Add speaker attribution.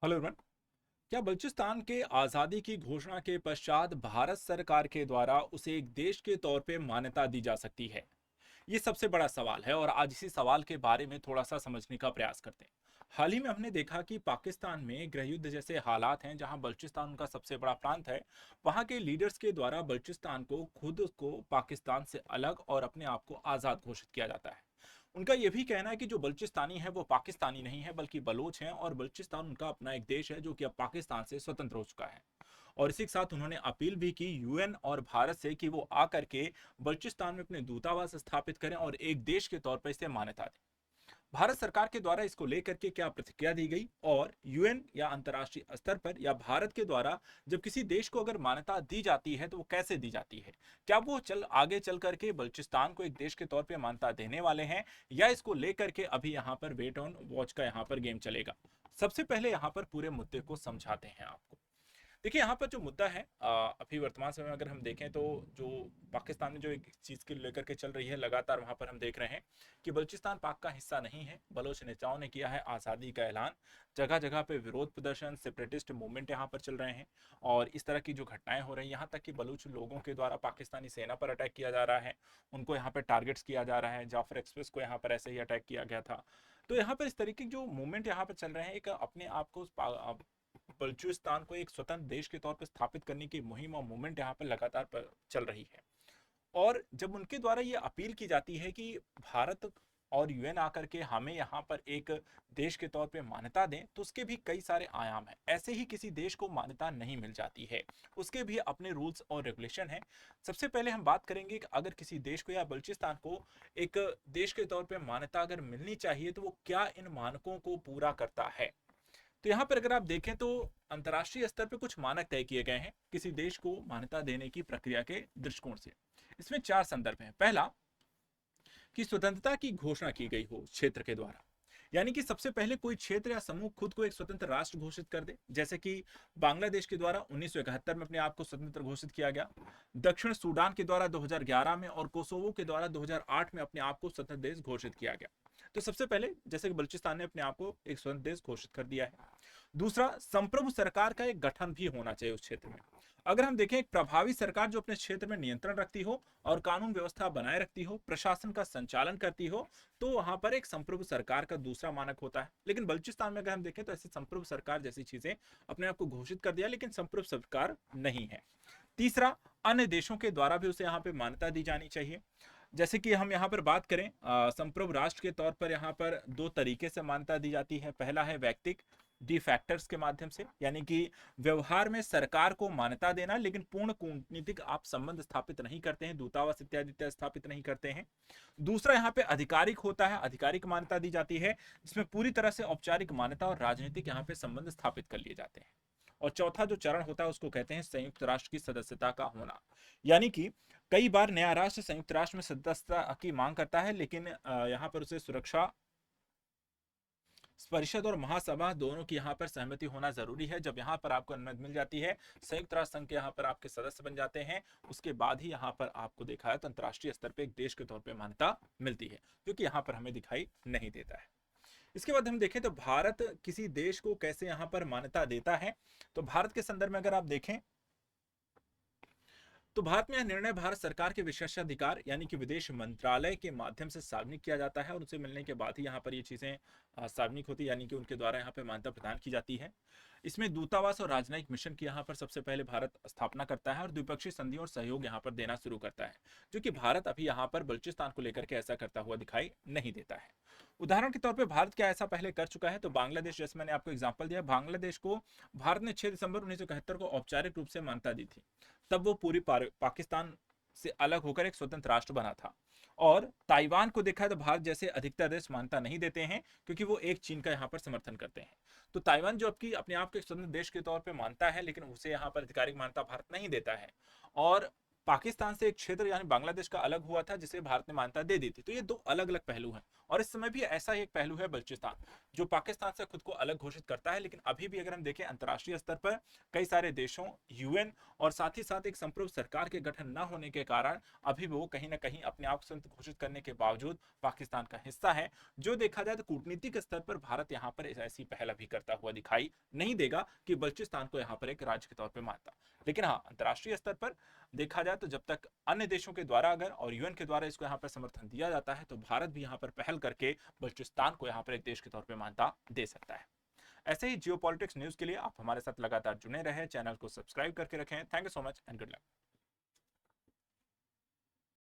Speaker 1: Hello everyone. क्या बलूचिस्तान के आज़ादी की घोषणा के पश्चात भारत सरकार के द्वारा उसे एक देश के तौर पे मान्यता दी जा सकती है? ये सबसे बड़ा सवाल है और आज इसी सवाल के बारे में थोड़ा सा समझने का प्रयास करते हैं। हाल ही में हमने देखा कि पाकिस्तान में गृह युद्ध जैसे हालात हैं, जहां बलूचिस्तान उनका सबसे बड़ा प्रांत है। वहां के लीडर्स के द्वारा बलूचिस्तान को खुद को पाकिस्तान से अलग और अपने आप को आज़ाद घोषित किया जाता है। उनका यह भी कहना है कि जो बलूचिस्तानी है वो पाकिस्तानी नहीं है बल्कि बलोच हैं, और बलूचिस्तान उनका अपना एक देश है जो कि अब पाकिस्तान से स्वतंत्र हो चुका है। और इसी के साथ उन्होंने अपील भी की यूएन और भारत से कि वो आकर के बलूचिस्तान में अपने दूतावास स्थापित करें और एक देश के तौर पर इसे मान्यता दें। भारत सरकार के द्वारा इसको लेकर के क्या प्रतिक्रिया दी गई, और यूएन या अंतर्राष्ट्रीय स्तर पर या भारत के द्वारा जब किसी देश को अगर मान्यता दी जाती है तो वो कैसे दी जाती है? क्या वो आगे चल करके बलूचिस्तान को एक देश के तौर पे मान्यता देने वाले हैं, या इसको लेकर के अभी यहाँ पर वेट ऑन वॉच का यहाँ पर गेम चलेगा? सबसे पहले यहाँ पर पूरे मुद्दे को समझाते हैं आपको। देखिए, यहाँ पर जो मुद्दा है, अभी वर्तमान समय में अगर हम देखें तो जो पाकिस्तान में जो एक चीज़ के लेकर के चल रही है लगातार, वहाँ पर हम देख रहे हैं कि बलूचिस्तान पाक का हिस्सा नहीं है। बलोच नेताओं ने किया है आज़ादी का ऐलान। जगह जगह पे विरोध प्रदर्शन, सेपरेटिस्ट मूवमेंट यहाँ पर चल रहे हैं, और इस तरह की जो घटनाएं हो रही हैं, यहाँ तक कि बलूच लोगों के द्वारा पाकिस्तानी सेना पर अटैक किया जा रहा है। उनको यहाँ पर टारगेट्स किया जा रहा है। जाफर एक्सप्रेस को यहाँ पर ऐसे ही अटैक किया गया था। तो यहाँ पर इस तरीके के जो मूवमेंट यहाँ पर चल रहे हैं, एक अपने आप को बलूचिस्तान को एक स्वतंत्र देश के तौर पर स्थापित करने की मुहिम और मूवमेंट यहाँ पर लगातार चल रही है। और जब उनके द्वारा ये अपील की जाती है कि भारत और यूएन आकर के हमें यहाँ पर एक देश के तौर पे मान्यता दें, तो उसके भी कई सारे आयाम हैं। ऐसे ही किसी देश को मान्यता नहीं मिल जाती है, उसके भी अपने रूल्स और रेगुलेशन हैं। सबसे पहले हम बात करेंगे कि अगर किसी देश को या बलूचिस्तान को एक देश के तौर पे मान्यता अगर मिलनी चाहिए तो वो क्या इन मानकों को पूरा करता है। तो यहाँ पर अगर आप देखें तो अंतर्राष्ट्रीय स्तर पर कुछ मानक तय किए गए हैं किसी देश को मान्यता देने की प्रक्रिया के दृष्टिकोण से। इसमें चार संदर्भ हैं। पहला, कि स्वतंत्रता की घोषणा की गई हो क्षेत्र के द्वारा, यानी कि सबसे पहले कोई क्षेत्र या समूह खुद को एक स्वतंत्र राष्ट्र घोषित कर दे, जैसे कि बांग्लादेश के द्वारा 1971 में अपने आप को स्वतंत्र घोषित किया गया, दक्षिण सूडान के द्वारा 2011 में, और कोसोवो के द्वारा 2008 में अपने आप को स्वतंत्र देश घोषित किया गया। तो सबसे पहले जैसे कि बलूचिस्तान ने अपने आप को एक स्वतंत्र देश घोषित कर दिया है। दूसरा, संप्रभु सरकार का एक गठन भी होना चाहिए उस क्षेत्र में। अगर हम देखें, एक प्रभावी सरकार जो अपने क्षेत्र में नियंत्रण रखती हो और कानून व्यवस्था बनाए रखती हो, प्रशासन का संचालन करती हो, तो वहां पर एक संप्रभु सरकार का दूसरा मानक होता है। लेकिन बलूचिस्तान में अगर हम देखें तो ऐसे संप्रभु सरकार जैसी चीजें अपने आप को घोषित कर दिया, लेकिन संप्रभु सरकार नहीं है। तीसरा, अन्य देशों के द्वारा भी उसे यहाँ पे मान्यता दी जानी चाहिए। जैसे कि हम यहाँ पर बात करें, संप्रभु राष्ट्र के तौर पर यहाँ पर दो तरीके से मान्यता दी जाती है। पहला है वैयक्तिक डिफैक्टर्स के माध्यम से, यानी कि व्यवहार में सरकार को मान्यता देना, लेकिन पूर्ण कूटनीतिक आप संबंध स्थापित नहीं करते हैं, दूतावास इत्यादि इत्यादि स्थापित नहीं करते हैं। दूसरा यहाँ पे आधिकारिक होता है, आधिकारिक मान्यता दी जाती है, जिसमें पूरी तरह से औपचारिक मान्यता और राजनीतिक यहाँ पे संबंध स्थापित कर लिए जाते हैं। और चौथा जो चरण होता है उसको कहते हैं संयुक्त राष्ट्र की सदस्यता का होना, यानी कि कई बार नया राष्ट्र संयुक्त राष्ट्र में सदस्यता की मांग करता है, लेकिन यहाँ पर उसे सुरक्षा परिषद और महासभा दोनों की यहाँ पर सहमति होना जरूरी है। जब यहाँ पर आपको अनुमति मिल जाती है, संयुक्त राष्ट्र संघ के यहाँ पर आपके सदस्य बन जाते हैं, उसके बाद ही यहाँ पर आपको देखा है तो अंतर्राष्ट्रीय स्तर पर एक देश के तौर पर मान्यता मिलती है, जो कि यहाँ पर हमें दिखाई नहीं देता है। इसके बाद हम देखें तो भारत किसी देश को कैसे यहाँ पर मान्यता देता है, तो भारत के संदर्भ में अगर आप देखें तो भारत में यह निर्णय भारत सरकार के विशेषाधिकार यानी कि विदेश मंत्रालय के माध्यम से सार्वजनिक किया जाता है, और उनसे मिलने के बाद ही यहाँ पर ये चीजें सार्वजनिक होती है, यानी कि उनके द्वारा यहाँ पर मान्यता प्रदान की जाती है। इसमें दूतावास और राजनयिक मिशन की यहाँ पर सबसे पहले भारत स्थापना करता है और द्विपक्षीय संधि और सहयोग यहाँ पर देना शुरू करता है, जो कि भारत अभी यहाँ पर बलूचिस्तान को लेकर के ऐसा करता हुआ दिखाई नहीं देता है। उदाहरण के तौर पर भारत क्या ऐसा पहले कर चुका है, तो बांग्लादेश, जैसे मैंने आपको एग्जांपल दिया, बांग्लादेश को भारत ने 6 दिसंबर 1971 को औपचारिक रूप से मान्यता दी थी। तब वो पूरी पाकिस्तान से अलग होकर एक स्वतंत्र राष्ट्र बना था। और ताइवान को देखा तो भारत जैसे अधिकतर देश मान्यता नहीं देते हैं, क्योंकि वो एक चीन का यहाँ पर समर्थन करते हैं। तो ताइवान जो आपकी अपने आप को एक स्वतंत्र देश के तौर पर मानता है, लेकिन उसे यहाँ पर आधिकारिक मान्यता भारत नहीं देता है। और पाकिस्तान से एक क्षेत्र यानी बांग्लादेश का अलग हुआ था जिसे भारत ने मान्यता दे दी थी। तो ये दो अलग अलग पहलू हैं। और इस समय भी ऐसा ही एक पहलू है बलूचिस्तान, जो पाकिस्तान से खुद को अलग घोषित करता है, लेकिन अभी भी अगर हम देखें अंतर्राष्ट्रीय स्तर पर कई सारे देशों, यूएन और साथ ही साथ एक संप्रभु सरकार के गठन न होने के कारण अभी भी वो कहीं ना कहीं अपने आप को स्वतंत्र घोषित करने के बावजूद पाकिस्तान का हिस्सा है। जो देखा जाए तो कूटनीतिक स्तर पर भारत यहाँ पर ऐसी पहल अभी करता हुआ दिखाई नहीं देगा कि बलूचिस्तान को यहाँ पर एक राज्य के तौर पर मानता। लेकिन हाँ, अंतर्राष्ट्रीय स्तर पर देखा जाए तो जब तक अन्य देशों के द्वारा अगर और यूएन के द्वारा इसको यहाँ पर समर्थन दिया जाता है, तो भारत भी यहाँ पर पहल करके बलूचिस्तान को यहाँ पर एक देश के तौर पर मान्यता दे सकता है। ऐसे ही जियोपॉलिटिक्स न्यूज के लिए आप हमारे साथ लगातार जुड़े रहें, चैनल को सब्सक्राइब करके रखें। Thank you so much and good luck.